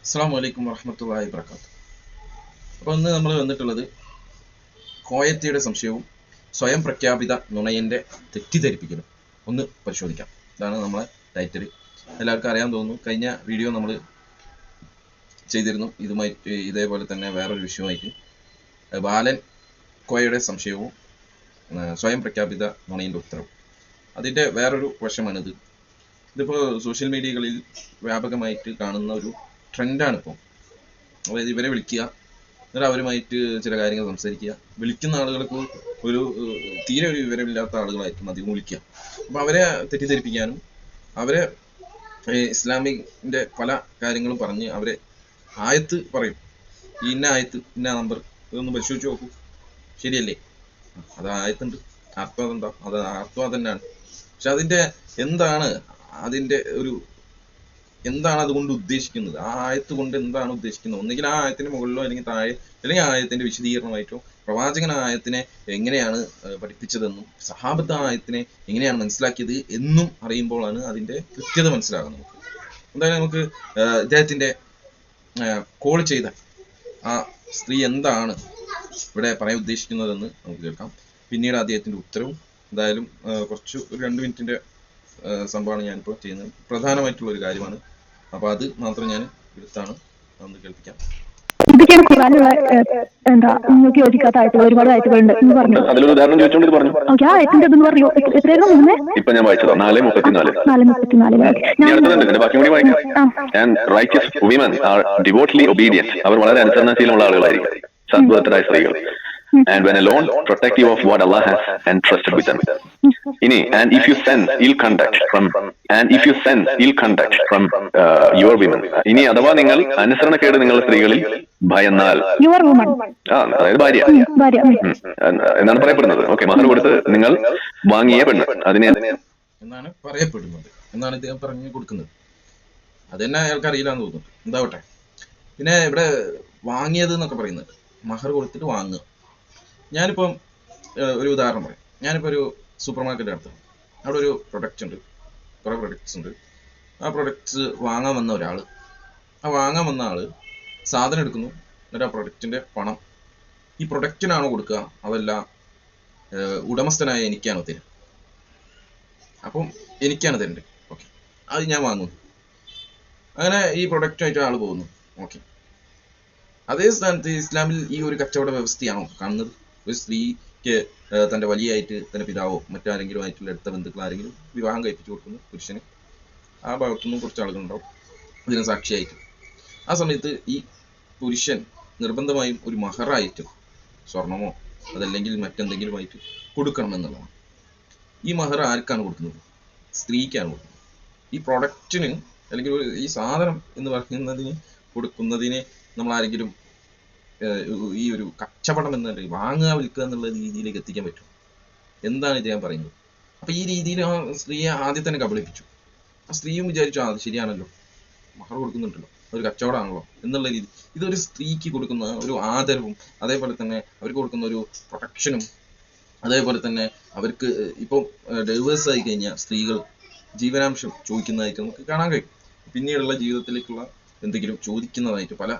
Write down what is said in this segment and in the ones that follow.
അസ്സലാമു അലൈക്കും വറഹ്മത്തുള്ളാഹി വബറകാതുഹു. അപ്പോൾ ഇന്ന് നമ്മൾ വന്നിട്ടുള്ളത് കോയത്തിയുടെ സംശയവും സ്വയം പ്രഖ്യാപിത നുണയന്റെ തെറ്റിദ്ധരിപ്പിക്കലും ഒന്ന് പരിശോധിക്കാം. ഇതാണ് നമ്മളെ ടൈറ്റിൽ. എല്ലാവർക്കും അറിയാൻ തോന്നുന്നു. കഴിഞ്ഞ വീഡിയോ നമ്മൾ ചെയ്തിരുന്നു ഇതുമായിട്ട്, ഇതേപോലെ തന്നെ വേറൊരു വിഷയമായിട്ട്. ബാലൻ കോയയുടെ സംശയവും സ്വയം പ്രഖ്യാപിത നുണയന്റെ ഉത്തരവും. അതിൻ്റെ വേറൊരു വശമാണിത്. ഇതിപ്പോൾ സോഷ്യൽ മീഡിയകളിൽ വ്യാപകമായിട്ട് കാണുന്ന ഒരു ട്രെൻഡാണ് ഇപ്പോൾ. അതായത് ഇവരെ വിളിക്കുക, എന്നിട്ട് അവരുമായിട്ട് ചില കാര്യങ്ങൾ സംസാരിക്കുക. വിളിക്കുന്ന ആളുകൾക്ക് ഒരു തീരെ ഒരു വിവരമില്ലാത്ത ആളുകളായിരിക്കും അധികം വിളിക്കുക. അപ്പോൾ അവരെ തെറ്റിദ്ധരിപ്പിക്കാനും അവരെ ഇസ്ലാമിൻ്റെ പല കാര്യങ്ങളും പറഞ്ഞ് അവരെ ആയത്ത് പറയും. ഇന്ന ആയത്ത്, ഇന്ന നമ്പർ, ഇതൊന്ന് പരിശോധിച്ച് നോക്കൂ, ശരിയല്ലേ, അത് ആയത്തുണ്ട്, അർത്ഥം അതെന്താ, അത് അർത്ഥം അതന്നെയാണ്. പക്ഷെ അതിൻ്റെ എന്താണ്, അതിൻ്റെ ഒരു എന്താണ് അതുകൊണ്ട് ഉദ്ദേശിക്കുന്നത്, ആ ആയത്ത് കൊണ്ട് എന്താണ് ഉദ്ദേശിക്കുന്നത്? ഒന്നുകിൽ ആ ആയത്തിന്റെ മുകളിലോ അല്ലെങ്കിൽ താഴെ, അല്ലെങ്കിൽ ആ ആയത്തിന്റെ വിശദീകരണമായിട്ടോ പ്രവാചകൻ ആ ആയത്തിനെ എങ്ങനെയാണ് പഠിപ്പിച്ചതെന്നും സഹാബത്ത് ആ ആയത്തിനെ എങ്ങനെയാണ് മനസ്സിലാക്കിയത് എന്നും അറിയുമ്പോഴാണ് അതിന്റെ കൃത്യത മനസ്സിലാകുന്നത് നമുക്ക്. എന്തായാലും നമുക്ക് ഇദ്ദേഹത്തിന്റെ കോൾ ചെയ്ത ആ സ്ത്രീ എന്താണ് ഇവിടെ പറയാൻ ഉദ്ദേശിക്കുന്നതെന്ന് നമുക്ക് കേൾക്കാം. പിന്നീട് അദ്ദേഹത്തിന്റെ ഉത്തരവും. എന്തായാലും കുറച്ച് ഒരു 2 മിനിറ്റിന്റെ സംഭവമാണ് ഞാനിപ്പോൾ ചെയ്യുന്നത്. പ്രധാനമായിട്ടുള്ള ഒരു കാര്യമാണ്. അപ്പൊ അത് മാത്രം ഞാൻ എടുത്താണ് ഒന്ന് കേൾപ്പിക്കാം. ഇതൊക്കെയാണ് ഖുർആനിലുള്ള എന്താ നിങ്ങൾക്ക് യോജിക്കാത്ത ആയത്തുകൾ ഒരുപാട് ആയത്തുകളുണ്ട് എന്ന് പറഞ്ഞു. അതിലൊരു ഉദാഹരണം ചോദിച്ചോണ്ട് പറഞ്ഞു. ഓക്കെ, ആ ആയത്തിന്റെ ഇതെന്ന് പറയൂ. എത്രയായിരുന്നു മൂന്ന്? ഇപ്പൊ ഞാൻ വായിച്ചത് 4:34. 4:34. ബാക്കി കൂടി വായിക്കാം. And righteous women are devotedly obedient. അവർ വളരെ അനുസരണശീലമുള്ള ആളുകളായിരിക്കും, സദ്വത്തരായ സ്ത്രീകൾ. And when alone, protective of what Allah has entrusted with them. ഇനി and if you sense ill conduct from your women. ഇനി അഥവാ നിങ്ങൾ അനുസരണക്കേട് നിങ്ങളുടെ സ്ത്രീകളിൽ ഭയന്നാൽ, അതായത് ഭാര്യ എന്നാണ് പറയപ്പെടുന്നത്. ഓക്കെ, മഹർ കൊടുത്ത് നിങ്ങൾ വാങ്ങിയ പെണ്ണ്, അതിനെ എന്നാണ് പറയപ്പെടുന്നത്, എന്നാണ് ഇദ്ദേഹം പറഞ്ഞു കൊടുക്കുന്നത്. അതെന്നെ അയാൾക്ക് അറിയില്ലാന്ന് തോന്നുന്നു. എന്താവട്ടെ. പിന്നെ ഇവിടെ വാങ്ങിയത് എന്നൊക്കെ പറയുന്നത് മഹർ കൊടുത്തിട്ട് വാങ്ങുക. ഞാനിപ്പം ഒരു ഉദാഹരണം പറയാം. ഞാനിപ്പോൾ ഒരു സൂപ്പർ മാർക്കറ്റ് അടുത്താണ്. അവിടെ ഒരു പ്രൊഡക്റ്റ് ഉണ്ട്, കുറേ പ്രൊഡക്ട്സ് ഉണ്ട്. ആ പ്രൊഡക്ട്സ് വാങ്ങാൻ വന്ന ഒരാൾ, സാധനം എടുക്കുന്നു. എന്നിട്ട് ആ പ്രൊഡക്റ്റിൻ്റെ പണം ഈ പ്രൊഡക്റ്റിനാണോ കൊടുക്കുക, അതല്ല ഉടമസ്ഥനായ എനിക്കാണോ തരുക? അപ്പം എനിക്കാണ് തരേണ്ടത്. ഓക്കെ, അത് ഞാൻ വാങ്ങുന്നു. അങ്ങനെ ഈ പ്രൊഡക്റ്റുമായിട്ട് ആൾ പോകുന്നു. ഓക്കെ, അതേ സ്ഥാനത്ത് ഇസ്ലാമിൽ ഈ ഒരു കച്ചവട വ്യവസ്ഥയാണോ കാണുന്നത്? ഒരു സ്ത്രീക്ക് തൻ്റെ വലിയായിട്ട് തൻ്റെ പിതാവോ മറ്റാരെങ്കിലും ആയിട്ടുള്ള അടുത്ത ബന്ധുക്കൾ ആരെങ്കിലും വിവാഹം കഴിപ്പിച്ചു കൊടുക്കുന്നു പുരുഷന്. ആ ഭാഗത്തുനിന്നും കുറച്ച് ആളുകളുണ്ടാവും ഇതിന് സാക്ഷിയായിട്ട്. ആ സമയത്ത് ഈ പുരുഷൻ നിർബന്ധമായും ഒരു മഹറായിട്ട് സ്വർണമോ അതല്ലെങ്കിൽ മറ്റെന്തെങ്കിലുമായിട്ട് കൊടുക്കണമെന്നുള്ളതാണ്. ഈ മഹർ ആർക്കാണ് കൊടുക്കുന്നത്? സ്ത്രീക്കാണ് കൊടുക്കുന്നത്. ഈ പ്രൊഡക്റ്റിന് അല്ലെങ്കിൽ ഈ സാധനം എന്ന് പറയുന്നതിന് കൊടുക്കുന്നതിനെ നമ്മൾ ആരെങ്കിലും ഈ ഒരു കച്ചവടം എന്ന വാങ്ങുക വിൽക്കുക എന്നുള്ള രീതിയിലേക്ക് എത്തിക്കാൻ പറ്റും? എന്താണ് ഇദ്ദേഹം പറയുന്നത്? അപ്പൊ ഈ രീതിയിൽ ആ സ്ത്രീയെ ആദ്യം തന്നെ കബളിപ്പിച്ചു. ആ സ്ത്രീയും വിചാരിച്ചു അത് ശരിയാണല്ലോ, മഹർ കൊടുക്കുന്നുണ്ടല്ലോ, ഒരു കച്ചവടമാണല്ലോ എന്നുള്ള രീതി. ഇതൊരു സ്ത്രീക്ക് കൊടുക്കുന്ന ഒരു ആദരവും, അതേപോലെ തന്നെ അവർക്ക് കൊടുക്കുന്ന ഒരു പ്രൊട്ടക്ഷനും, അതേപോലെ തന്നെ അവർക്ക് ഇപ്പം ഡൈവേഴ്സ് ആയി കഴിഞ്ഞാൽ സ്ത്രീകൾ ജീവനാംശം ചോദിക്കുന്നതായിട്ട് നമുക്ക് കാണാൻ കഴിയും. പിന്നീടുള്ള ജീവിതത്തിലേക്കുള്ള എന്തെങ്കിലും ചോദിക്കുന്നതായിട്ട് പല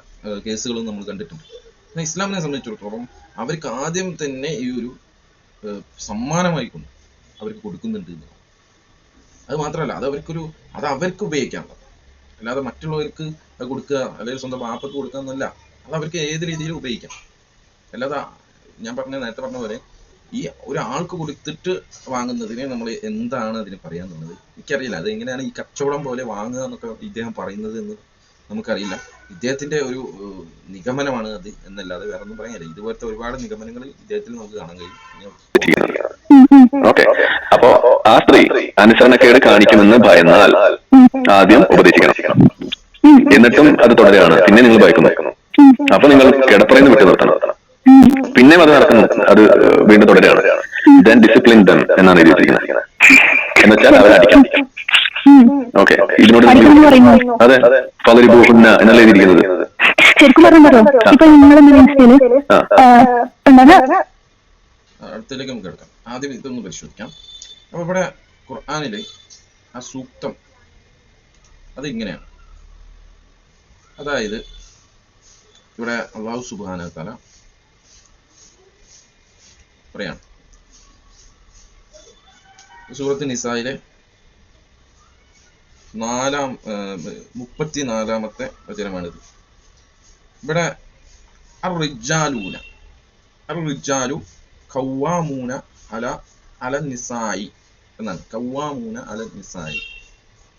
കേസുകളും നമ്മൾ കണ്ടിട്ടുണ്ട്. എന്നാൽ ഇസ്ലാമിനെ സംബന്ധിച്ചിടത്തോളം അവർക്ക് ആദ്യം തന്നെ ഈ ഒരു സമ്മാനമായിക്കൊണ്ട് അവർക്ക് കൊടുക്കുന്നുണ്ട് എന്നുള്ളത്. അത് മാത്രമല്ല, അത് അവർക്ക് ഉപയോഗിക്കാനുള്ളത്, അല്ലാതെ മറ്റുള്ളവർക്ക് അത് കൊടുക്കുക അല്ലെങ്കിൽ സ്വന്തം പാപ്പക്ക് കൊടുക്കുക എന്നല്ല. അത് അവർക്ക് ഏത് രീതിയിലും ഉപയോഗിക്കാം. അല്ലാതെ ഞാൻ നേരത്തെ പറഞ്ഞ പോലെ ഈ ഒരാൾക്ക് കൊടുത്തിട്ട് വാങ്ങുന്നതിനെ നമ്മൾ എന്താണ് അതിന് പറയാന്നുള്ളത് എനിക്കറിയില്ല. അത് എങ്ങനെയാണ് ഈ കച്ചവടം പോലെ വാങ്ങുക എന്നൊക്കെ ഇദ്ദേഹം പറയുന്നത് എന്ന് നമുക്കറിയില്ല. ഇദ്ദേഹത്തിന്റെ ഒരു നിഗമനമാണ് അത് എന്നല്ലാതെ വേറെ ഒന്നും പറയാനില്ല. ഇതുപോലത്തെ ഒരുപാട് നിഗമനങ്ങൾ ഇദ്ദേഹത്തിൽ നമുക്ക് കാണാൻ കഴിയും. ഓക്കെ, അപ്പോ ആ സ്ത്രീ അനുസരണക്കേട് കാണിക്കുമെന്ന് ഭയന്നാൽ ആദ്യം ഉപദേശിക്കണം. എന്നിട്ടും അത് തുടരുകയാണ്, പിന്നെ നിങ്ങൾ ഭയക്കുന്നു. അപ്പൊ നിങ്ങൾ കിടപ്പറയിൽ വിട്ടു നിർത്തണം. പിന്നെ അത് നടക്കുന്നു, അത് വീണ്ടും തുടരുകയാണ്. ദെൻ ഡിസിപ്ലിൻ ദം എന്നാണ് എഴുതിയിരിക്കുന്നത്. എന്നുവെച്ചാൽ അവരെ അടിക്കാം. ഓക്കെ, ഇതിനോട് അതെ പകരിപൂഹുന്ന എന്നല്ല എഴുതിയിരിക്കുന്നത്. അടുത്തേക്ക് നമുക്ക് കിടക്കാം. ആദ്യം ഇതൊന്ന് പരിശോധിക്കാം. അപ്പൊ ഇവിടെ ഖുർആനില് ആ സൂക്തം അത് ഇങ്ങനെയാണ്. അതായത് ഇവിടെ അല്ലാഹു സുബ്ഹാനഹു വ തആല പറയാണ് സൂറത്ത് നിസായിലെ 34-ാമത്തെ വചനമാണിത്. ഇവിടെ അർ-റിജാലു ഖവ്വാമൂന അല നിസായി എന്നാണ്. ഖവ്വാമൂന അല നിസായി,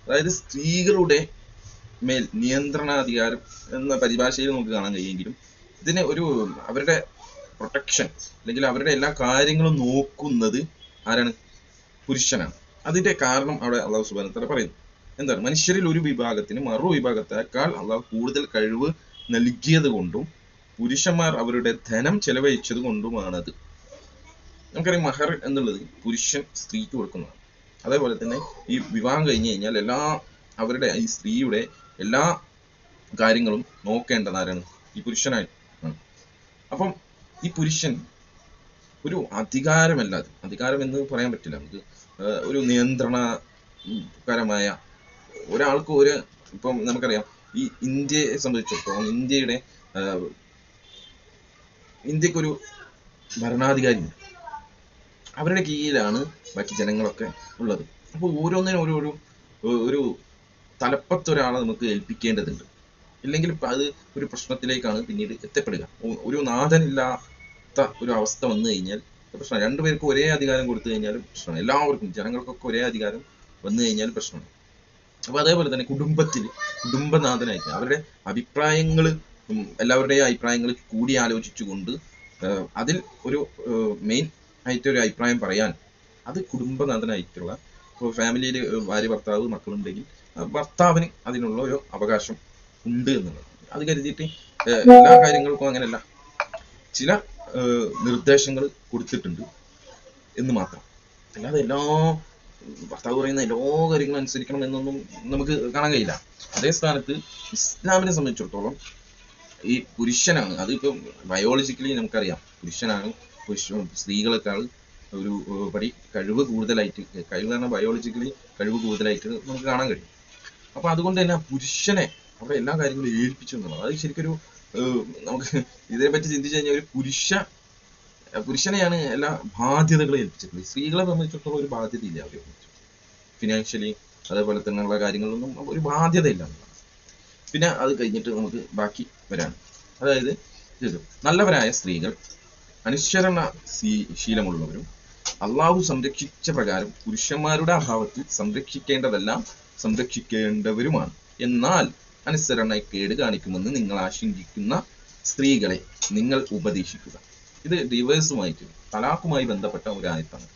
അതായത് സ്ത്രീകളുടെ മേൽ നിയന്ത്രണാധികാരം എന്ന പരിഭാഷയിൽ നമുക്ക് കാണാൻ കഴിയുമെങ്കിലും ഇതിന് ഒരു അവരുടെ പ്രൊട്ടക്ഷൻ അല്ലെങ്കിൽ അവരുടെ എല്ലാ കാര്യങ്ങളും നോക്കുന്നത് ആരാണ്? പുരുഷനാണ്. അതിന്റെ കാരണം അവിടെ അല്ലാഹു സുബ്ഹാനഹു വ തആല പറയുന്നു. എന്താണ്? മനുഷ്യരിൽ ഒരു വിഭാഗത്തിന് മറു വിഭാഗത്തേക്കാൾ അള്ളാഹു കൂടുതൽ കഴിവ് നൽകിയത് കൊണ്ടും പുരുഷന്മാർ അവരുടെ ധനം ചെലവഴിച്ചത് കൊണ്ടുമാണത്. നമുക്കറിയാം മഹർ എന്നുള്ളത് പുരുഷൻ സ്ത്രീക്ക് കൊടുക്കുന്നതാണ്. അതേപോലെ തന്നെ ഈ വിവാഹം കഴിഞ്ഞു കഴിഞ്ഞാൽ അവരുടെ ഈ സ്ത്രീയുടെ എല്ലാ കാര്യങ്ങളും നോക്കേണ്ടത് ആരാണ്? ഈ പുരുഷനായിട്ട്. അപ്പം ഈ പുരുഷൻ ഒരു അധികാരമല്ലാതെ, അധികാരം എന്ന് പറയാൻ പറ്റില്ല, നമുക്ക് ഒരു നിയന്ത്രണപരമായ ഒരാൾക്ക് ഇപ്പം നമുക്കറിയാം ഈ ഇന്ത്യയെ സംബന്ധിച്ചിടത്തോളം ഇന്ത്യക്കൊരു ഭരണാധികാരിയുണ്ട്. അവരുടെ കീഴിലാണ് ബാക്കി ജനങ്ങളൊക്കെ ഉള്ളത്. അപ്പോൾ ഓരോന്നിനും ഒരു തലപ്പത്തൊരാളെ നമുക്ക് ഏൽപ്പിക്കേണ്ടതുണ്ട്. ഇല്ലെങ്കിൽ അത് ഒരു പ്രശ്നത്തിലേക്കാണ് പിന്നീട് എത്തപ്പെടുക. ഒരു നാഥനില്ലാത്ത ഒരു അവസ്ഥ വന്നു കഴിഞ്ഞാൽ പ്രശ്നം. രണ്ടുപേർക്കും ഒരേ അധികാരം കൊടുത്തു കഴിഞ്ഞാലും പ്രശ്നമാണ്. എല്ലാവർക്കും ജനങ്ങൾക്കൊക്കെ ഒരേ അധികാരം വന്നു കഴിഞ്ഞാൽ പ്രശ്നമാണ്. അപ്പൊ അതേപോലെ തന്നെ കുടുംബനാഥനായിട്ട് അവരുടെ അഭിപ്രായങ്ങൾ, എല്ലാവരുടെയും അഭിപ്രായങ്ങൾ കൂടി ആലോചിച്ചുകൊണ്ട് അതിൽ ഒരു മെയിൻ ആയിട്ട് ഒരു അഭിപ്രായം പറയാൻ അത് കുടുംബനാഥനായിട്ടുള്ള, ഇപ്പോൾ ഫാമിലിയിൽ ഭാര്യ ഭർത്താവ് മക്കളുണ്ടെങ്കിൽ ഭർത്താവിന് അതിനുള്ള ഒരു അവകാശം ഉണ്ട് എന്നുള്ളത്. അത് കരുതിയിട്ട് എല്ലാ കാര്യങ്ങൾക്കും അങ്ങനെയല്ല, ചില നിർദ്ദേശങ്ങൾ കൊടുത്തിട്ടുണ്ട് എന്ന് മാത്രം. അല്ലാതെ ഭർത്താവ് പറയുന്ന എല്ലാ കാര്യങ്ങളും അനുസരിക്കണം എന്നൊന്നും നമുക്ക് കാണാൻ കഴിയില്ല. അതേ സ്ഥാനത്ത് ഇസ്ലാമിനെ സംബന്ധിച്ചിടത്തോളം ഈ പുരുഷനാണ്, അതിപ്പോ ബയോളജിക്കലി നമുക്കറിയാം പുരുഷനാണ് സ്ത്രീകളെക്കാൾ ഒരു പടി കഴിവ് കൂടുതലായിട്ട്, കഴിവ് പറഞ്ഞാൽ ബയോളജിക്കലി കഴിവ് കൂടുതലായിട്ട് നമുക്ക് കാണാൻ കഴിയും. അപ്പൊ അതുകൊണ്ട് തന്നെ പുരുഷനെ അവിടെ എല്ലാ കാര്യങ്ങളും ഏൽപ്പിച്ചു എന്നുള്ളത് അത് ശരിക്കൊരു നമുക്ക് ഇതിനെപ്പറ്റി ചിന്തിച്ചു കഴിഞ്ഞാൽ ഒരു പുരുഷനെയാണ് എല്ലാ ബാധ്യതകളും ഏൽപ്പിച്ചിട്ടുള്ളത്. സ്ത്രീകളെ സംബന്ധിച്ചിടത്തോളം ഒരു ബാധ്യതയില്ല അവരെ ഫിനാൻഷ്യലി അതേപോലെ തന്നെയുള്ള കാര്യങ്ങളിലൊന്നും ഒരു ബാധ്യതയില്ല. പിന്നെ അത് കഴിഞ്ഞിട്ട് നമുക്ക് ബാക്കി വരാണ്. അതായത് നല്ലവരായ സ്ത്രീകൾ അനുസരണ ശീലമുള്ളവരും അള്ളാഹു സംരക്ഷിച്ച പ്രകാരം പുരുഷന്മാരുടെ അഭാവത്തിൽ സംരക്ഷിക്കേണ്ടതെല്ലാം സംരക്ഷിക്കേണ്ടവരുമാണ്. എന്നാൽ അനുസരണക്കേട് കാണിക്കുമെന്ന് നിങ്ങൾ ആശങ്കിക്കുന്ന സ്ത്രീകളെ നിങ്ങൾ ഉപദേശിക്കുക. ഇത് ഡിവേഴ്സുമായിട്ട് തലാഖുമായി ബന്ധപ്പെട്ട ഒരു ആയത്താണ്.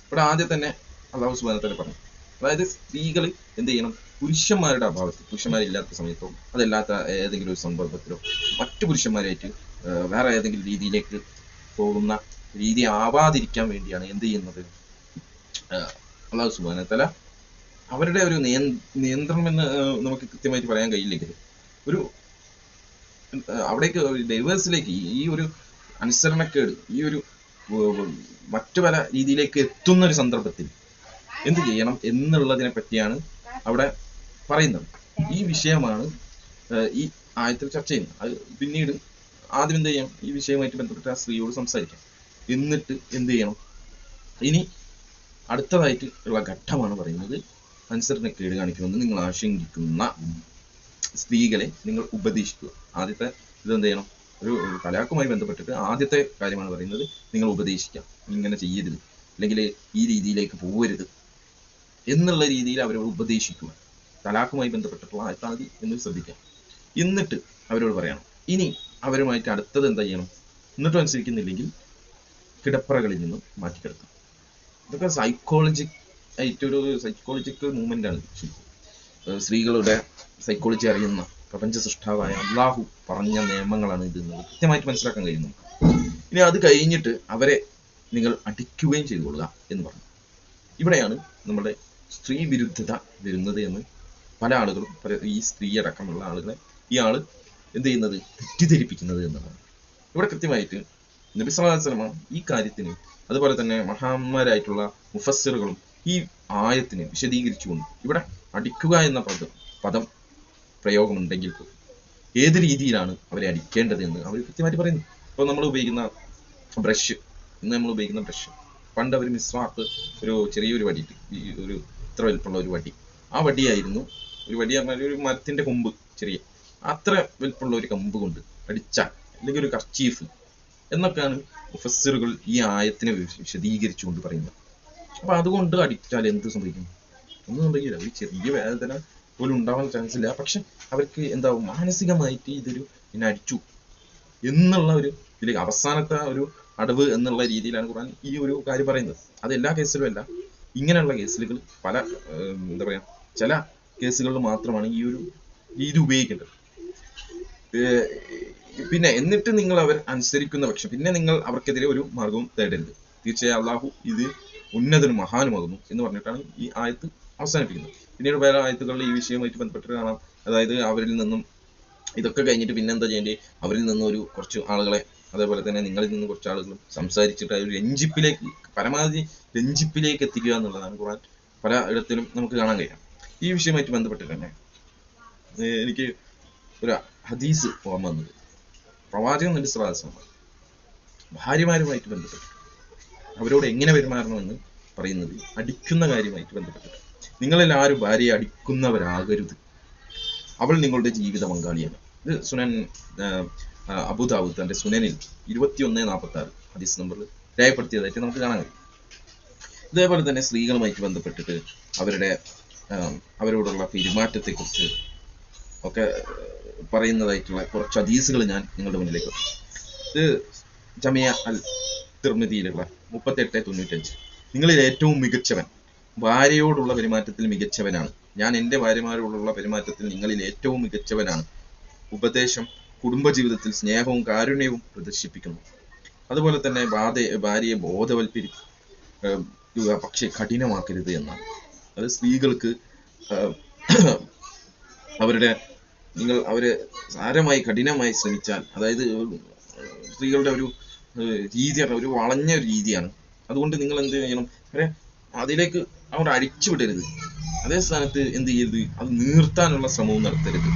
ഇവിടെ ആദ്യം തന്നെ അല്ലാഹു സുബ്ഹാനഹു വ തആല പറഞ്ഞു, അതായത് സ്ത്രീകൾ എന്ത് ചെയ്യണം? പുരുഷന്മാരുടെ അഭാവത്തിൽ, പുരുഷന്മാരില്ലാത്ത സമയത്തോ അതല്ലാത്ത ഏതെങ്കിലും ഒരു സന്ദർഭത്തിലോ മറ്റു പുരുഷന്മാരായിട്ട് വേറെ ഏതെങ്കിലും രീതിയിലേക്ക് പോകുന്ന രീതി ആവാതിരിക്കാൻ വേണ്ടിയാണ് എന്ത് ചെയ്യുന്നത്? അല്ലാഹു സുബ്ഹാനഹു വ തആല അവരുടെ ഒരു നിയന്ത്രണം എന്ന് നമുക്ക് കൃത്യമായിട്ട് പറയാൻ കഴിയില്ലെങ്കിൽ അവിടേക്ക് ഡൈവേഴ്സിലേക്ക് ഈ ഒരു അനുസരണക്കേട് ഈ ഒരു മറ്റു പല രീതിയിലേക്ക് എത്തുന്ന ഒരു സന്ദർഭത്തിൽ എന്ത് ചെയ്യണം എന്നുള്ളതിനെ പറ്റിയാണ് അവിടെ പറയുന്നത്. ഈ വിഷയമാണ് ഈ ആയത്തിൽ ചർച്ച ചെയ്യുന്നത്. അത് പിന്നീട് ആദ്യം എന്ത് ചെയ്യാം? ഈ വിഷയവുമായിട്ട് ബന്ധപ്പെട്ട് ആ സ്ത്രീയോട് സംസാരിക്കാം. എന്നിട്ട് എന്ത് ചെയ്യണം? ഇനി അടുത്തതായിട്ട് ഉള്ള ഘട്ടമാണ് പറയുന്നത്, അനുസരണക്കേട് കാണിക്കുമെന്ന് നിങ്ങൾ ആശങ്കിക്കുന്ന സ്ത്രീകളെ നിങ്ങൾ ഉപദേശിക്കുക. ആദ്യത്തെ ഇതെന്ത് ചെയ്യണം? ഒരു തലാഖുമായി ബന്ധപ്പെട്ടിട്ട് ആദ്യത്തെ കാര്യമാണ് പറയുന്നത്, നിങ്ങൾ ഉപദേശിക്കാം, ഇങ്ങനെ ചെയ്യരുത്, അല്ലെങ്കിൽ ഈ രീതിയിലേക്ക് പോകരുത് എന്നുള്ള രീതിയിൽ അവരോട് ഉപദേശിക്കുക. തലാഖുമായി ബന്ധപ്പെട്ടിട്ടുള്ള ആയത്താതി എന്ന് ശ്രദ്ധിക്കാം. എന്നിട്ട് അവരോട് പറയണം. ഇനി അവരുമായിട്ട് അടുത്തത് എന്താ ചെയ്യണം? എന്നിട്ടും അനുസരിക്കുന്നില്ലെങ്കിൽ കിടപ്പറകളിൽ നിന്നും മാറ്റിക്കിടക്കണം. ഇതൊക്കെ സൈക്കോളജിക്കൽ മൂവ്മെന്റ് ആണ്. സ്ത്രീകളുടെ സൈക്കോളജി അറിയുന്ന പ്രപഞ്ച സൃഷ്ടാവായ അള്ളാഹു പറഞ്ഞ നിയമങ്ങളാണ് ഇത് കൃത്യമായിട്ട് മനസ്സിലാക്കാൻ കഴിയുന്നു. ഇനി അത് കഴിഞ്ഞിട്ട് അവരെ നിങ്ങൾ അടിക്കുകയും ചെയ്തുകൊള്ളുക എന്ന് പറഞ്ഞു. ഇവിടെയാണ് നമ്മുടെ സ്ത്രീ വിരുദ്ധത വരുന്നത് എന്ന് പല ആളുകളും, ഈ സ്ത്രീ അടക്കമുള്ള ആളുകളെ ഈ ആള് എന്ത് ചെയ്യുന്നത്? തെറ്റിദ്ധരിപ്പിക്കുന്നത് എന്നുള്ളതാണ്. ഇവിടെ കൃത്യമായിട്ട് നബി സല്ലല്ലാഹു അലൈഹി വസല്ലം ഈ കാര്യത്തിന്, അതുപോലെ തന്നെ മഹാന്മാരായിട്ടുള്ള മുഫസ്സിറുകളും ഈ ആയത്തിനെ വിശദീകരിച്ചുകൊണ്ട് ഇവിടെ അടിക്കുക എന്ന പദം പ്രയോഗമുണ്ടെങ്കിൽ ഏത് രീതിയിലാണ് അവരെ അടിക്കേണ്ടത് എന്ന് അവർ കൃത്യമായിട്ട് പറയുന്നു. ഇപ്പോൾ നമ്മൾ ഉപയോഗിക്കുന്ന ബ്രഷ്, ഇന്ന് നമ്മൾ ഉപയോഗിക്കുന്ന ബ്രഷ്, പണ്ട് അവർ മിസ്വാക്ക് ഒരു ചെറിയൊരു വടി, ഈ ഒരു ഇത്ര വലിപ്പമുള്ള ഒരു വടി, ആ വടിയായിരുന്നു, ഒരു വടി പറഞ്ഞാൽ ഒരു മരത്തിന്റെ കൊമ്പ്, ചെറിയ അത്ര വലിപ്പമുള്ള ഒരു കൊമ്പ് കൊണ്ട് അടിച്ചാൽ, അല്ലെങ്കിൽ ഒരു കർച്ചീഫ് എന്നൊക്കെയാണ് മുഫസ്സിറുകൾ ഈ ആയത്തിനെ വിശദീകരിച്ചുകൊണ്ട് പറയുന്നത്. അപ്പൊ അതുകൊണ്ട് അടിച്ചാൽ എന്ത് സംഭവിക്കും? ഒന്നും സംഭവിക്കില്ല. ഒരു ചെറിയ വേദന പോലും ഉണ്ടാവാൻ ചാൻസ് ഇല്ല. പക്ഷെ അവർക്ക് എന്താവും, മാനസികമായിട്ട് ഇതൊരു പിന്നെ അടിച്ചു എന്നുള്ള ഒരു ഇതിലേക്ക് അവസാനത്തെ ഒരു അടവ് എന്നുള്ള രീതിയിലാണ് ഖുർആൻ ഈ ഒരു കാര്യം പറയുന്നത്. അത് എല്ലാ കേസിലും അല്ല, ഇങ്ങനെയുള്ള കേസുകൾ പല എന്താ പറയാ, ചില കേസുകളിൽ മാത്രമാണ് ഈ ഒരു രീതി ഉപയോഗിക്കേണ്ടത്. പിന്നെ എന്നിട്ട് നിങ്ങൾ അവർ അനുസരിക്കുന്ന പക്ഷം പിന്നെ നിങ്ങൾ അവർക്കെതിരെ ഒരു മാർഗവും തേടരുത്. തീർച്ചയായും അള്ളാഹു ഇത് ഉന്നതനും മഹാനുമാകുന്നു എന്ന് പറഞ്ഞിട്ടാണ് ഈ ആയത്ത് അവസാനിപ്പിക്കുന്നത്. പിന്നീട് പല ആയത്തുകളിൽ ഈ വിഷയവുമായിട്ട് ബന്ധപ്പെട്ട് കാണാം. അതായത് അവരിൽ നിന്നും ഇതൊക്കെ കഴിഞ്ഞിട്ട് പിന്നെ എന്താ ചെയ്യേണ്ടത്, അവരിൽ നിന്നും ഒരു കുറച്ച് ആളുകളെ, അതേപോലെ തന്നെ നിങ്ങളിൽ നിന്ന് കുറച്ച് ആളുകളും സംസാരിച്ചിട്ട് ഒരു രഞ്ജിപ്പിലേക്ക്, പരമാവധി രഞ്ജിപ്പിലേക്ക് എത്തിക്കുക എന്നുള്ളതാണ് ഖുർആൻ പല ഇടത്തിലും നമുക്ക് കാണാൻ കഴിയാം. ഈ വിഷയവുമായിട്ട് ബന്ധപ്പെട്ട് തന്നെ എനിക്ക് ഒരു ഹദീസ് ഓർമ്മ വന്നത്, പ്രവാചകൻ നബി സ്വല്ലല്ലാഹു അലൈഹി വസല്ലം ഭാര്യമാരുമായിട്ട് ബന്ധപ്പെട്ട് അവരോട് എങ്ങനെ പെരുമാറണമെന്ന് പറയുന്നത് അടിക്കുന്ന കാര്യമായിട്ട് ബന്ധപ്പെട്ടിട്ട്, നിങ്ങളിൽ ആരും ഭാര്യയെ അടിക്കുന്നവരാകരുത്, അവൾ നിങ്ങളുടെ ജീവിത പങ്കാളിയാണ്. ഇത് സുനൻ അബൂദാവൂദ് തന്റെ സുനനിൽ 2146 ഹദീസ് നമ്പറിൽ രേഖപ്പെടുത്തിയതായിട്ട് നമുക്ക് കാണാൻ കഴിയും. ഇതേപോലെ തന്നെ സ്ത്രീകളുമായിട്ട് ബന്ധപ്പെട്ടിട്ട് അവരോടുള്ള പെരുമാറ്റത്തെക്കുറിച്ച് ഒക്കെ പറയുന്നതായിട്ടുള്ള കുറച്ച് ഹദീസുകൾ ഞാൻ നിങ്ങളുടെ മുന്നിലേക്ക് വെക്കും. ഇത് ജമിയ അൽ തിർമിദിയിലുള്ള 3895. നിങ്ങളിൽ ഏറ്റവും മികച്ചവൻ ഭാര്യയോടുള്ള പെരുമാറ്റത്തിൽ മികച്ചവനാണ്. ഞാൻ എൻ്റെ ഭാര്യമാരോടുള്ള പെരുമാറ്റത്തിൽ നിങ്ങളിൽ ഏറ്റവും മികച്ചവനാണ്. ഉപദേശം കുടുംബജീവിതത്തിൽ സ്നേഹവും കാരുണ്യവും പ്രദർശിപ്പിക്കുന്നു. അതുപോലെ തന്നെ ഭാര്യയെ ബോധവൽക്കരിക്കുക, പക്ഷെ കഠിനമാക്കരുത് എന്നാണ്. അത് സ്ത്രീകൾക്ക് നിങ്ങൾ അവരെ സാരമായി കഠിനമായി ശ്രമിച്ചാൽ, അതായത് സ്ത്രീകളുടെ ഒരു രീതിയാണ്, ഒരു വളഞ്ഞ ഒരു രീതിയാണ്. അതുകൊണ്ട് നിങ്ങൾ എന്ത് ചെയ്യണം, അതിലേക്ക് അവർ അടിച്ചു വിടരുത്. അതേ സ്ഥാനത്ത് എന്ത് ചെയ്യരുത്, അത് നീർത്താനുള്ള ശ്രമവും നടത്തരുത്.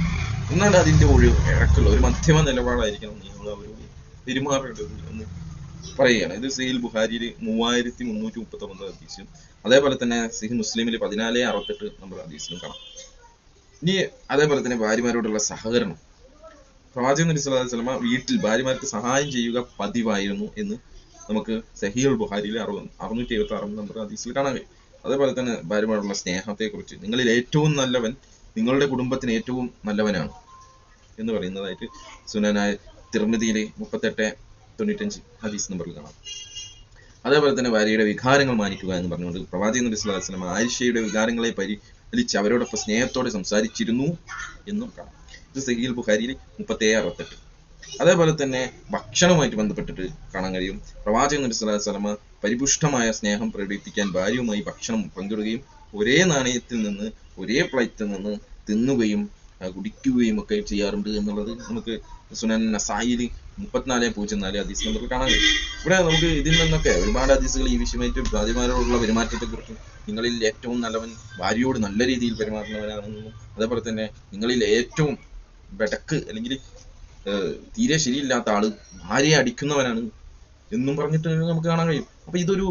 എന്നാൽ അതിന്റെ ഒരു ഇടക്കുള്ള ഒരു മധ്യമ നിലപാടായിരിക്കണം നിങ്ങൾ അവരോട് പെരുമാറേണ്ടത് എന്ന് പറയുകയാണ്. ഇത് സഹീഹ് ബുഖാരിയിൽ 3339 ഹദീസും, അതേപോലെ തന്നെ സഹീഹ് മുസ്ലിമിൽ 1468 നമ്പർ ഹദീസിലും കാണാം. ഇനി അതേപോലെ തന്നെ ഭാര്യമാരോടുള്ള സഹകരണം, പ്രവാചകൻ നബി സ്വല്ലല്ലാഹു അലൈഹി വസല്ലം വീട്ടിൽ ഭാര്യമാർക്ക് സഹായം ചെയ്യുക പതിവായിരുന്നു എന്ന് നമുക്ക് സഹീഹുൽ ബുഖാരിയിൽ 676 നമ്പർ ഹദീസിൽ കാണാൻ കഴിയും. അതേപോലെ തന്നെ ഭാര്യമാരോടുള്ള സ്നേഹത്തെക്കുറിച്ച്, നിങ്ങളിൽ ഏറ്റവും നല്ലവൻ നിങ്ങളുടെ കുടുംബത്തിന് ഏറ്റവും നല്ലവനാണ് എന്ന് പറയുന്നതായിട്ട് സുനനായ തിർമിദിയിലെ 3895 ഹദീസ് നമ്പറിൽ കാണാം. അതേപോലെ തന്നെ ഭാര്യയുടെ വികാരങ്ങൾ മാനിക്കുക എന്ന് പറഞ്ഞുകൊണ്ട് പ്രവാചകൻ നബി സ്വല്ലല്ലാഹു അലൈഹി വസല്ലം ആയിഷയുടെ വികാരങ്ങളെ പരിപാലിച്ച് അവരോടൊപ്പം സ്നേഹത്തോടെ സംസാരിച്ചിരുന്നു എന്നും കാണാം. ഇത് സഹീഹുൽ ബുഖാരിയിൽ 3768. അതേപോലെ തന്നെ ഭക്ഷണവുമായിട്ട് ബന്ധപ്പെട്ടിട്ട് കാണാൻ കഴിയും. പ്രവാചകൻ നബി സ്വല്ലല്ലാഹു അലൈഹി വസല്ലം പരിപുഷ്ടമായ സ്നേഹം പ്രകടിപ്പിക്കാൻ ഭാര്യയുമായി ഭക്ഷണം പങ്കിടുകയും ഒരേ നാണയത്തിൽ നിന്ന് ഒരേ പ്ലേറ്റിൽ നിന്ന് തിന്നുകയും കുടിക്കുകയും ഒക്കെ ചെയ്യാറുണ്ട് എന്നുള്ളത് നമുക്ക് സുനൻ നസായിൽ 3404 ഹദീസ് നമ്പറിൽ കാണാൻ കഴിയും. ഇവിടെ നമുക്ക് ഇതിൽ നിന്നൊക്കെ ഒരുപാട് ഹദീസുകൾ ഈ വിഷയമായിട്ട് ഭാര്യമാരോടുള്ള പെരുമാറ്റത്തെക്കുറിച്ചും, നിങ്ങളിൽ ഏറ്റവും നല്ലവൻ ഭാര്യയോട് നല്ല രീതിയിൽ പെരുമാറുന്നവനാണെന്നും, അതേപോലെ തന്നെ നിങ്ങളിൽ ഏറ്റവും ബെടക്ക് അല്ലെങ്കിൽ തീരെ ശരിയില്ലാത്ത ആള് ഭാര്യയെ അടിക്കുന്നവനാണ് എന്നും പറഞ്ഞിട്ട് നമുക്ക് കാണാൻ കഴിയും. അപ്പൊ ഇതൊരു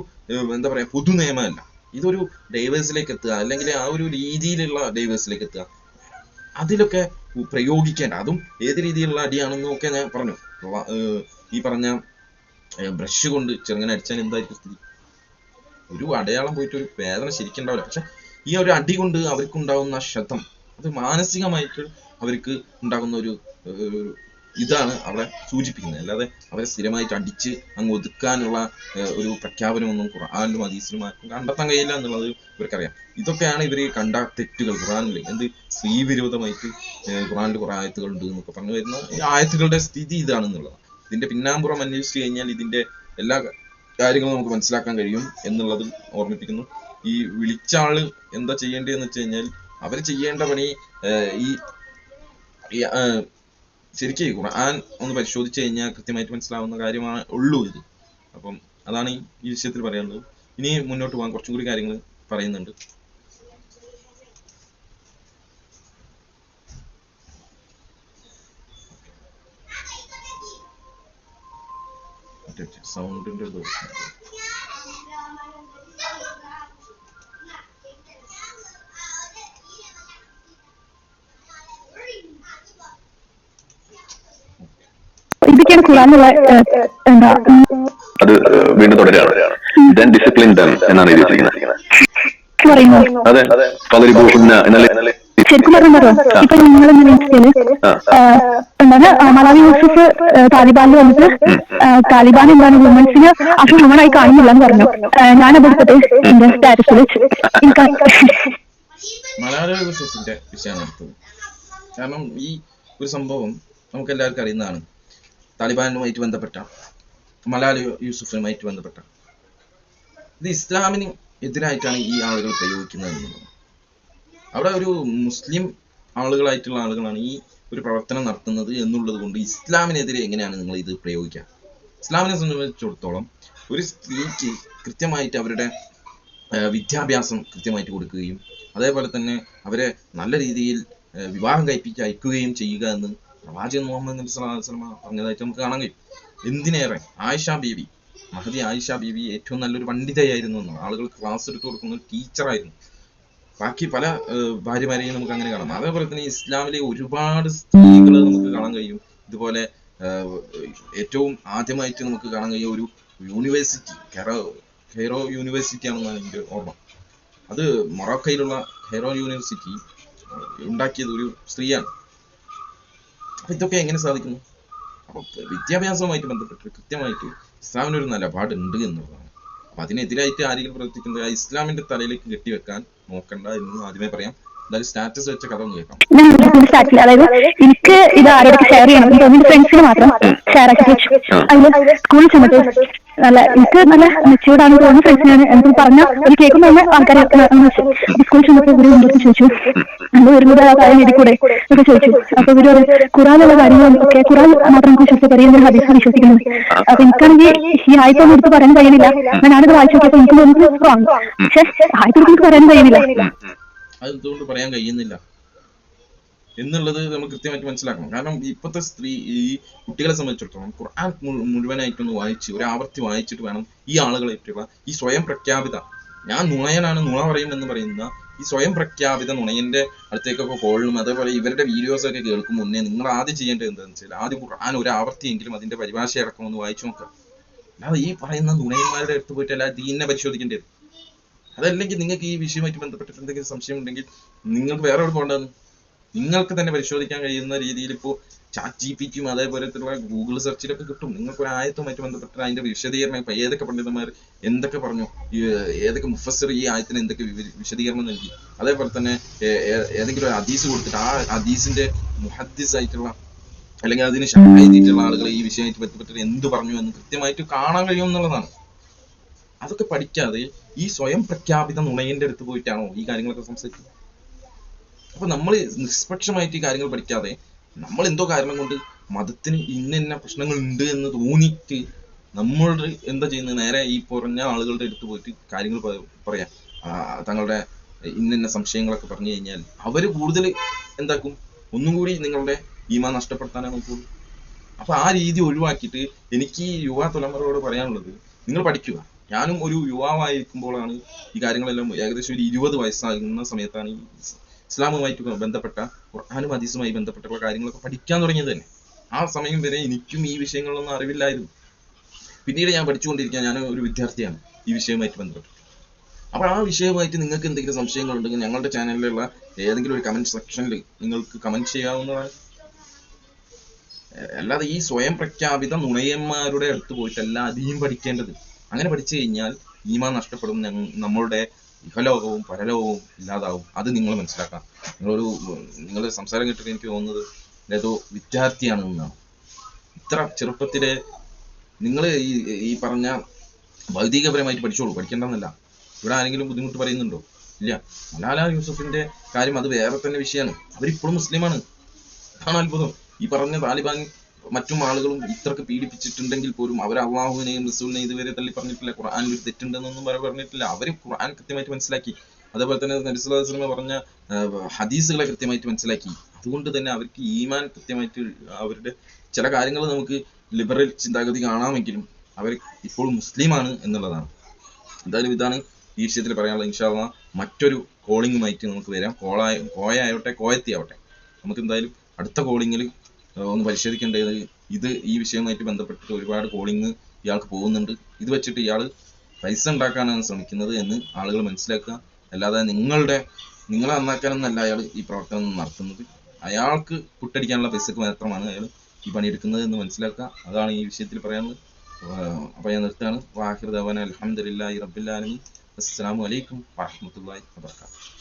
എന്താ പറയാ, പൊതു നിയമമല്ല, ഇതൊരു ഡൈവേഴ്സിലേക്ക് എത്തുക, അല്ലെങ്കിൽ ആ ഒരു രീതിയിലുള്ള ഡൈവേഴ്സിലേക്ക് എത്തുക, അതിലൊക്കെ പ്രയോഗിക്കേണ്ട, അതും ഏത് രീതിയിലുള്ള അടിയാണെന്നും ഒക്കെ ഞാൻ പറഞ്ഞു. ഈ പറഞ്ഞ ബ്രഷ് കൊണ്ട് ചെറുങ്ങനെ അടിച്ചാൽ എന്തായിരിക്കും സ്ഥിതി? ഒരു അടയാളം പോയിട്ട് ഒരു വേദന ശരിക്കും ഉണ്ടാവില്ല. പക്ഷെ ഈ ഒരു അടി കൊണ്ട് അവർക്കുണ്ടാകുന്ന ക്ഷതം, അത് മാനസികമായിട്ട് അവർക്ക് ഉണ്ടാകുന്ന ഒരു ഇതാണ് അവിടെ സൂചിപ്പിക്കുന്നത്. അല്ലാതെ അവരെ സ്ഥിരമായിട്ട് അടിച്ച് അങ്ങ് ഒതുക്കാനുള്ള ഒരു പ്രഖ്യാപനമൊന്നും ഖുർആനിലും ഹദീസിലും ആർക്കും കണ്ടെത്താൻ കഴിയില്ല എന്നുള്ളത് ഇവർക്കറിയാം. ഇതൊക്കെയാണ് ഇവർ കണ്ട തെറ്റുകൾ. ഖുർആനിൽ സ്ത്രീ വിരോധമായിട്ട് ഖുർആനിൽ കുറെ ആയത്തുകൾ ഉണ്ട് എന്നൊക്കെ പറഞ്ഞു വരുന്ന ഈ ആയത്തുകളുടെ സ്ഥിതി ഇതാണെന്നുള്ളതാണ്. ഇതിന്റെ പിന്നാമ്പുറം അന്വേഷിച്ചു കഴിഞ്ഞാൽ ഇതിന്റെ എല്ലാ കാര്യങ്ങളും നമുക്ക് മനസ്സിലാക്കാൻ കഴിയും എന്നുള്ളത് ഓർമ്മിപ്പിക്കുന്നു. ഈ വിളിച്ച ആള് എന്താ ചെയ്യേണ്ടതെന്ന് വെച്ച് കഴിഞ്ഞാൽ, അവർ ചെയ്യേണ്ട പണി ഈ ശരിക്കും ഖുർആൻ ഒന്ന് പരിശോധിച്ചു കഴിഞ്ഞാൽ കൃത്യമായിട്ട് മനസ്സിലാവുന്ന കാര്യമാണ് ഉള്ളൂ ഇത്. അപ്പം അതാണ് ഈ വിഷയത്തിൽ പറയാനുള്ളത്. ഇനി മുന്നോട്ട് പോകാൻ കുറച്ചും കൂടി കാര്യങ്ങൾ പറയുന്നുണ്ട്. സൗണ്ടിന്റെ ഒരു ഇതൊക്കെയാണ് ഖുറാനിലുള്ള എന്താ അത് വീണ്ടും തുടരുകയാണ്. then discipline them എന്നാണ് എഴുതിയിരിക്കുന്നത്. പറയുന്നത്. അതെ, ഫളിബൂഹുന്ന എന്നല്ലേ. ശരിക്കും പറഞ്ഞോ ഇപ്പൊ നിങ്ങളെന്ന് വെച്ചാല് എന്താണ് മലാവി യൂസഫ് താലിബാനിൽ വന്നിട്ട് താലിബാൻ എന്താണ് വുമൻസിന് അസുഖമായി കാണുന്നില്ല എന്ന് പറഞ്ഞു. ഞാനത് എടുത്തിട്ട് എന്റെ സ്റ്റാറ്റസിൽ മലാല യൂസഫിന്റെ വിഷയമാണ് എടുത്തത്. കാരണം ഈ ഒരു സംഭവം നമുക്ക് എല്ലാവർക്കും അറിയുന്നതാണ്. താലിബാനുമായിട്ട് ബന്ധപ്പെട്ട മലാല യൂസഫുമായിട്ട് ബന്ധപ്പെട്ട ഇത് ഇസ്ലാമിന് എതിരായിട്ടാണ് ഈ ആളുകൾ പ്രയോഗിക്കുന്നത് എന്നുള്ളത്. അവിടെ ഒരു മുസ്ലിം ആളുകളായിട്ടുള്ള ആളുകളാണ് ഈ ഒരു പ്രവർത്തനം നടത്തുന്നത് എന്നുള്ളത് കൊണ്ട് ഇസ്ലാമിനെതിരെ എങ്ങനെയാണ് നിങ്ങൾ ഇത് പ്രയോഗിക്കുക? ഇസ്ലാമിനെ സംബന്ധിച്ചിടത്തോളം ഒരു സ്ത്രീക്ക് കൃത്യമായിട്ട് അവരുടെ വിദ്യാഭ്യാസം കൃത്യമായിട്ട് കൊടുക്കുകയും അതേപോലെ തന്നെ അവരെ നല്ല രീതിയിൽ വിവാഹം കഴിപ്പിച്ച് അയക്കുകയും ചെയ്യുക എന്ന് പ്രവാചകൻ മുഹമ്മദ് നബി സ്വല്ലല്ലാഹു അലൈഹി വസല്ലം പറഞ്ഞതായിട്ട് നമുക്ക് കാണാൻ കഴിയും. എന്തിനേറെ ആയിഷ ബീവി, മഹദി ആയിഷ ബീവി ഏറ്റവും നല്ലൊരു പണ്ഡിതയായിരുന്നു എന്ന്, ആളുകൾക്ക് ക്ലാസ് എടുത്തു കൊടുക്കുന്ന ഒരു ടീച്ചറായിരുന്നു. ബാക്കി പല ഭാര്യമാരെയും നമുക്ക് അങ്ങനെ കാണാം. അതേപോലെ തന്നെ ഇസ്ലാമിലെ ഒരുപാട് സ്ത്രീകൾ നമുക്ക് കാണാൻ കഴിയും. ഇതുപോലെ ഏറ്റവും ആദ്യമായിട്ട് നമുക്ക് കാണാൻ കഴിയും ഒരു യൂണിവേഴ്സിറ്റി, കെയ്റോ യൂണിവേഴ്സിറ്റി ആണെന്നാണ് എൻ്റെ ഓർമ്മ. അത് മൊറോക്കയിലുള്ള കെയ്റോ യൂണിവേഴ്സിറ്റി ഉണ്ടാക്കിയത് ഒരു സ്ത്രീയാണ്. അപ്പൊ ഇതൊക്കെ എങ്ങനെ സാധിക്കുന്നു? അപ്പൊ വിദ്യാഭ്യാസവുമായിട്ട് ബന്ധപ്പെട്ട് കൃത്യമായിട്ട് ഇസ്ലാമിനൊരു നിലപാടുണ്ട് എന്നുള്ളതാണ്. അപ്പൊ അതിനെതിരായിട്ട് ആരെങ്കിലും പ്രവർത്തിക്കുന്നത് ഇസ്ലാമിന്റെ തലയിലേക്ക് കെട്ടിവെക്കാൻ നോക്കണ്ട എന്ന് ആദ്യമേ പറയാം. എന്തായാലും സ്റ്റാറ്റസ് വെച്ച കഥ ഒന്ന് കേൾക്കാം. അതായത് എനിക്ക് ഇത് ആരോടൊക്കെ ഷെയർ ചെയ്യണം തോന്നിയ ഫ്രണ്ട്സിന് മാത്രം ഷെയർ ആക്കി വെച്ചു. അതില് സ്കൂളിൽ ചെന്നിട്ട് നല്ല എനിക്ക് നല്ല മെച്യൂർഡ് ആണെന്ന് തോന്നുന്ന ഫ്രണ്ട്സിനാണ് എന്തും പറഞ്ഞ ഒരു കേൾക്കുന്ന തന്നെ ആൾക്കാരെ സ്കൂളിൽ ചെന്നപ്പോൾ ഇവര് എന്തൊക്കെ ചോദിച്ചു, നല്ല വരുന്നത് ആ കാര്യം എഴുതിക്കൂടെ ഒക്കെ ചോദിച്ചു. അപ്പൊ ഇവര് ഖുറാനുള്ള കാര്യങ്ങളൊക്കെ ഖുറാൻ മാത്രം വിശ്വസിച്ച് പറയുന്ന ഹദീസ് വിശ്വസിക്കുന്നത്. അപ്പൊ എനിക്കാണെങ്കിൽ ഈ ആയത്തൊന്നും എടുത്ത് പറയാൻ കഴിയുന്നില്ല. ഞാനത് വായിച്ചു നോക്കിയപ്പോൾ എനിക്ക് തോന്നുന്നത് സ്ട്രോങ്, പക്ഷെ ആയത്തൊന്നും പറയാൻ കഴിയുന്നില്ല. അതെന്തുകൊണ്ട് പറയാൻ കഴിയുന്നില്ല എന്നുള്ളത് നമ്മൾ കൃത്യമായിട്ട് മനസ്സിലാക്കണം. കാരണം ഇപ്പോഴത്തെ ഈ കുട്ടികളെ സംബന്ധിച്ചിടത്തോളം ഖുർആൻ മുഴുവനായിട്ടൊന്ന് വായിച്ച് ഒരു ആവർത്തി വായിച്ചിട്ട് വേണം ഈ ആളുകളായിട്ടുള്ള ഈ സ്വയം പ്രഖ്യാപിത, ഞാൻ നുണയനാണ്, നുണ പറയും എന്ന് പറയുന്ന ഈ സ്വയം പ്രഖ്യാപിത നുണയന്റെ അടുത്തേക്കൊക്കെ കോളിനും അതേപോലെ ഇവരുടെ വീഡിയോസ് ഒക്കെ കേൾക്കും മുന്നേ നിങ്ങൾ ആദ്യം ചെയ്യേണ്ടത് എന്താണെന്ന് വെച്ചാൽ ആദ്യം ഖുർആൻ ഒരു ആവർത്തിയെങ്കിലും അതിന്റെ പരിഭാഷ അടക്കം ഒന്ന് വായിച്ചു നോക്കുക. അല്ലാതെ ഈ പറയുന്ന നുണയന്മാരുടെ അടുത്ത് പോയിട്ട് അല്ലാതെ ദീനിനെ പരിശോധിക്കേണ്ടത്. അതല്ലെങ്കിൽ നിങ്ങൾക്ക് ഈ വിഷയമായിട്ട് ബന്ധപ്പെട്ടിട്ട് എന്തെങ്കിലും സംശയം ഉണ്ടെങ്കിൽ നിങ്ങൾക്ക് വേറെ എവിടെ പോകേണ്ടതെന്ന് നിങ്ങൾക്ക് തന്നെ പരിശോധിക്കാൻ കഴിയുന്ന രീതിയിൽ ഇപ്പോൾ ChatGPT അതേപോലത്തുള്ള ഗൂഗിൾ സെർച്ചിലൊക്കെ കിട്ടും. നിങ്ങൾക്ക് ഒരു ആയത്തുമായിട്ട് ബന്ധപ്പെട്ട് അതിന്റെ വിശദീകരണം ഇപ്പൊ ഏതൊക്കെ പണ്ഡിതന്മാർ എന്തൊക്കെ പറഞ്ഞു, ഏതൊക്കെ മുഫസ്സിർ ഈ ആയത്തിന് എന്തൊക്കെ വിശദീകരണം നൽകി, അതേപോലെ തന്നെ ഏതെങ്കിലും ഒരു ഹദീസ് കൊടുത്തിട്ട് ആ ഹദീസിന്റെ മുഹദ്ദിസ് ആയിട്ടുള്ള അല്ലെങ്കിൽ അതിന് ഷർഹ് എഴുതിയിട്ടുള്ള ആളുകൾ ഈ വിഷയമായിട്ട് ബന്ധപ്പെട്ടിട്ട് എന്ത് പറഞ്ഞു എന്ന് കൃത്യമായിട്ട് കാണാൻ കഴിയും എന്നുള്ളതാണ്. അതൊക്കെ പഠിക്കാതെ ഈ സ്വയം പ്രഖ്യാപിത നുണയന്റെ അടുത്ത് പോയിട്ടാണോ ഈ കാര്യങ്ങളൊക്കെ സംസാരിക്കുന്നത്? അപ്പൊ നമ്മൾ നിഷ്പക്ഷമായിട്ട് ഈ കാര്യങ്ങൾ പഠിക്കാതെ നമ്മൾ എന്തോ കാരണം കൊണ്ട് മതത്തിന് ഇന്ന പ്രശ്നങ്ങൾ ഉണ്ട് എന്ന് തോന്നിയിട്ട് നമ്മൾ എന്താ ചെയ്യുന്നത്, നേരെ ഈ പറഞ്ഞ ആളുകളുടെ അടുത്ത് പോയിട്ട് കാര്യങ്ങൾ പറയാം, തങ്ങളുടെ ഇന്ന സംശയങ്ങളൊക്കെ പറഞ്ഞു കഴിഞ്ഞാൽ അവര് കൂടുതൽ എന്താക്കും, ഒന്നും കൂടി നിങ്ങളുടെ ഈമാൻ നഷ്ടപ്പെടുത്താനേ നോക്കുള്ളൂ. അപ്പൊ ആ രീതി ഒഴിവാക്കിയിട്ട് എനിക്ക് ഈ യുവ തലമുറയോട് പറയാനുള്ളത്, നിങ്ങൾ പഠിക്കുക. ഞാനും ഒരു യുവാവായിരിക്കുമ്പോഴാണ് ഈ കാര്യങ്ങളെല്ലാം ഏകദേശം ഒരു 20 വയസ്സാകുന്ന സമയത്താണ് ഈ ഇസ്ലാമുമായിട്ട് ബന്ധപ്പെട്ട ഖുർആനും ഹദീസുമായി ബന്ധപ്പെട്ടുള്ള കാര്യങ്ങളൊക്കെ പഠിക്കാൻ തുടങ്ങിയത് തന്നെ. ആ സമയം വരെ എനിക്കും ഈ വിഷയങ്ങളിലൊന്നും അറിവില്ലായിരുന്നു. പിന്നീട് ഞാൻ പഠിച്ചുകൊണ്ടിരിക്കുക, ഞാൻ ഒരു വിദ്യാർത്ഥിയാണ് ഈ വിഷയവുമായിട്ട് ബന്ധപ്പെട്ട്. അപ്പോൾ ആ വിഷയവുമായിട്ട് നിങ്ങൾക്ക് എന്തെങ്കിലും സംശയങ്ങളുണ്ടെങ്കിൽ ഞങ്ങളുടെ ചാനലിലുള്ള ഏതെങ്കിലും ഒരു കമന്റ് സെക്ഷനിൽ നിങ്ങൾക്ക് കമന്റ് ചെയ്യാവുന്നതാണ്. അല്ലാതെ ഈ സ്വയം പ്രഖ്യാപിത നുണയന്മാരുടെ അടുത്ത് പോയിട്ടല്ല അധികം പഠിക്കേണ്ടത്. അങ്ങനെ പഠിച്ചു കഴിഞ്ഞാൽ ഈമാൻ നഷ്ടപ്പെടും, നമ്മളുടെ ഇഹലോകവും പരലോകവും ഇല്ലാതാവും. അത് നിങ്ങൾ മനസ്സിലാക്കാം. നിങ്ങളുടെ സംസാരം കേട്ടിട്ട് എനിക്ക് തോന്നുന്നത് ഏതോ വിദ്യാർത്ഥിയാണ് എന്നാണ്. ഇത്ര ചെറുപ്പത്തിലെ നിങ്ങൾ ഈ പറഞ്ഞ ഭൗതികപരമായിട്ട് പഠിച്ചോളൂ, പഠിക്കേണ്ടെന്നല്ല. ഇവിടെ ആരെങ്കിലും ബുദ്ധിമുട്ട് പറയുന്നുണ്ടോ? ഇല്ല. മലാല യൂസഫിന്റെ കാര്യം അത് വേറെ തന്നെ വിഷയമാണ്. അവരിപ്പോഴും മുസ്ലിമാണ്. അതാണ് അത്ഭുതം. ഈ പറഞ്ഞ താലിബാൻ മറ്റും ആളുകളും ഇത്രക്ക് പീഡിപ്പിച്ചിട്ടുണ്ടെങ്കിൽ പോലും അവർ അള്ളാഹുവിനെയും റസൂലിനെയും ഇതുവരെ തള്ളി പറഞ്ഞിട്ടില്ല. ഖുർആനിൽ ഒരു തെറ്റുണ്ടെന്നൊന്നും പറഞ്ഞിട്ടില്ല. അവർ ഖുർആൻ കൃത്യമായിട്ട് മനസ്സിലാക്കി. അതേപോലെ തന്നെ നബി സല്ലല്ലാഹു അലൈഹി വസല്ലം പറഞ്ഞ ഹദീസുകളെ കൃത്യമായിട്ട് മനസ്സിലാക്കി. അതുകൊണ്ട് തന്നെ അവർക്ക് ഈമാൻ കൃത്യമായിട്ട് അവരുടെ ചില കാര്യങ്ങൾ നമുക്ക് ലിബറൽ ചിന്താഗതി കാണാമെങ്കിലും അവർ ഇപ്പോൾ മുസ്ലിമാണ് എന്നുള്ളതാണ്. എന്തായാലും ഇതാണ് ഈ വിഷയത്തിൽ പറയാനുള്ളത്. ഇൻഷാ അള്ളാ മറ്റൊരു കോളിങ്ങുമായിട്ട് നമുക്ക് വരാം. കോയാവട്ടെ കോയത്തിയാവട്ടെ, നമുക്ക് എന്തായാലും അടുത്ത കോളിങ്ങിൽ ഒന്ന് പരിശോധിക്കേണ്ടത് ഈ വിഷയവുമായിട്ട് ബന്ധപ്പെട്ടിട്ട് ഒരുപാട് കോളിങ് ഇയാൾക്ക് പോകുന്നുണ്ട്. ഇത് വെച്ചിട്ട് ഇയാൾ പൈസ ഉണ്ടാക്കാനാണ് ശ്രമിക്കുന്നത് എന്ന് ആളുകൾ മനസ്സിലാക്കുക. അല്ലാതെ നിങ്ങളെ നന്നാക്കാനൊന്നല്ല അയാൾ ഈ പ്രവർത്തനം നടത്തുന്നത്. അയാൾക്ക് പുട്ടടിക്കാനുള്ള പൈസക്ക് മാത്രമാണ് അയാൾ ഈ പണിയെടുക്കുന്നത് എന്ന് മനസ്സിലാക്കുക. അതാണ് ഈ വിഷയത്തിൽ പറയാനുള്ളത്. അപ്പോൾ ഞാൻ നിർത്തുകയാണ്. വാഹിർ ദവാന അൽഹംദുലില്ലാഹി റബ്ബിൽ ആലമീൻ. അസ്സലാമു അലൈക്കും വറഹ്മത്തുള്ളാഹി വബറകാതുഹു.